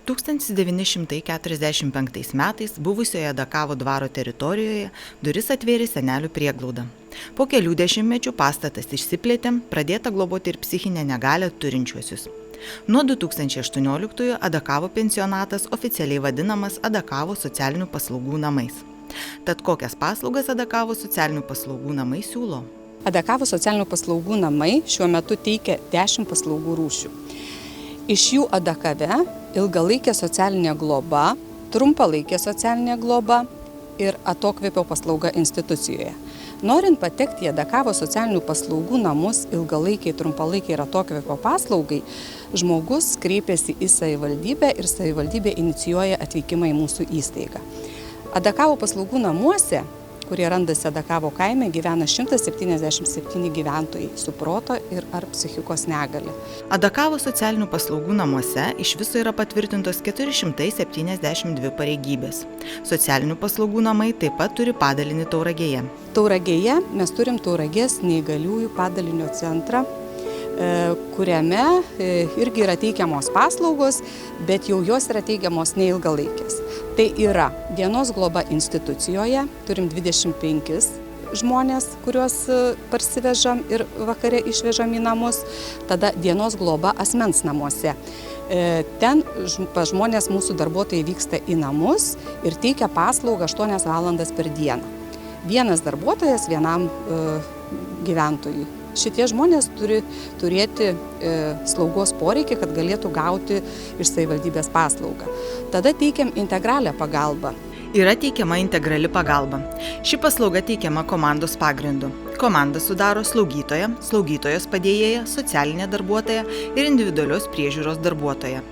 1945 metais buvusioje Dakavo dvaro teritorijoje duris atvėrė senelių prieglauda. Po kelių dešimtmečių pastatas išsiplėtė, pradėta globoti ir psichinę negalią turinčiuosius. Nuo 2018 Adakavo pensionatas oficialiai vadinamas Adakavo socialinių paslaugų namais. Tad kokias paslaugas Adakavo socialinių paslaugų namai siūlo? Adakavo socialinių paslaugų namai šiuo metu teikia 10 paslaugų rūšių. Iš jų Adakave ilgalaikė socialinė globa, trumpalaikė socialinė globa ir atokvėpio paslauga institucijoje. Norint patekti į Adakavo socialinių paslaugų namus ilgalaikiai, trumpalaikiai ir atokvėpio paslaugai, žmogus kreipiasi į savivaldybę ir savivaldybė inicijuoja atvykimą į mūsų įstaigą. Adakavo paslaugų namuose, kurie randasi Adakavo kaime, gyvena 177 gyventojai su proto ir ar psichikos negalia. Adakavo socialinių paslaugų namuose iš viso yra patvirtintos 472 pareigybės. Socialinių paslaugų namai taip pat turi padalinį Tauragėje. Tauragėje mes turim Tauragės neįgaliųjų padalinio centrą, kuriame irgi yra teikiamos paslaugos, bet jau jos yra teikiamos neilgalaikės. Tai yra dienos globa institucijoje, turim 25 žmonės, kuriuos parsivežam ir vakare išvežam į namus, tada dienos globa asmens namuose. Ten žmonės, mūsų darbuotojai vyksta į namus ir teikia paslaugą 8 valandas per dieną. Vienas darbuotojas vienam gyventojui. Šitie žmonės turi turėti slaugos poreikį, kad galėtų gauti iš savivaldybės paslaugą. Tada teikiam integralią pagalbą. Yra teikiama integrali pagalba. Ši paslauga teikiama komandos pagrindu. Komandą sudaro slaugytoja, slaugytojos padėjėja, socialinė darbuotoja ir individualios priežiūros darbuotoja.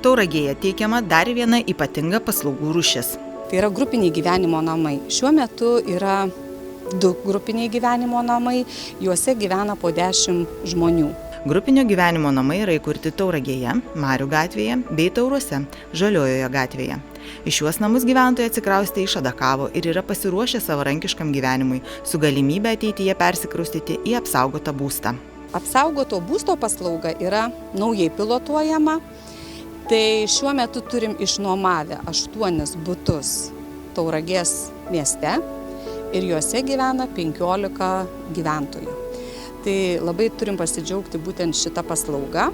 Tauragėje teikiama dar viena ypatinga paslaugų rūšis. Tai yra grupiniai gyvenimo namai. Šiuo metu yra 2 grupiniai gyvenimo namai, juose gyvena po 10 žmonių. Grupinio gyvenimo namai yra įkurti Tauragėje, Marių gatvėje bei Tauruose, Žaliojoje gatvėje. Iš šiuos namus gyventojai atsikraustė iš Adakavo ir yra pasiruošę savarankiškam gyvenimui, su galimybė ateityje persikraustyti į apsaugotą būstą. Apsaugoto būsto paslauga yra naujai pilotuojama. Tai šiuo metu turim išnuomavę 8 butus Tauragės mieste. Ir juose gyvena 15 gyventojų. Tai labai turim pasidžiaugti būtent šitą paslaugą,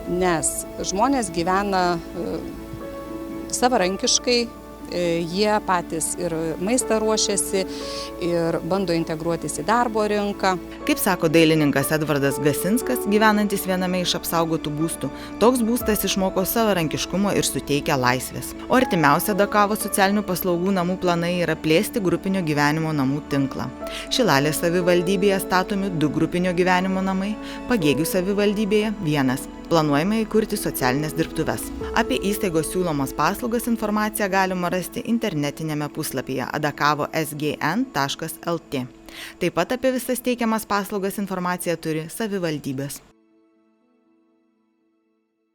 nes žmonės gyvena savarankiškai, jie patys ir maistą ruošiasi ir bando integruotis į darbo rinką. Kaip sako dailininkas Edvardas Gasinskas, gyvenantis viename iš apsaugotų būstų, toks būstas išmoko savarankiškumo ir suteikia laisvės. O artimiausia Adakavo socialinių paslaugų namų planai yra plėsti grupinio gyvenimo namų tinklą. Šilalės savivaldybėje statomi 2 grupinio gyvenimo namai, Pagėgių savivaldybėje 1. Planuojame įkurti socialinės dirbtuves. Apie įstaigos siūlomas paslaugas informaciją galima rasti internetinėme puslapyje adakavo.sgn.lt. Taip pat apie visas teikiamas paslaugas informaciją turi savivaldybės.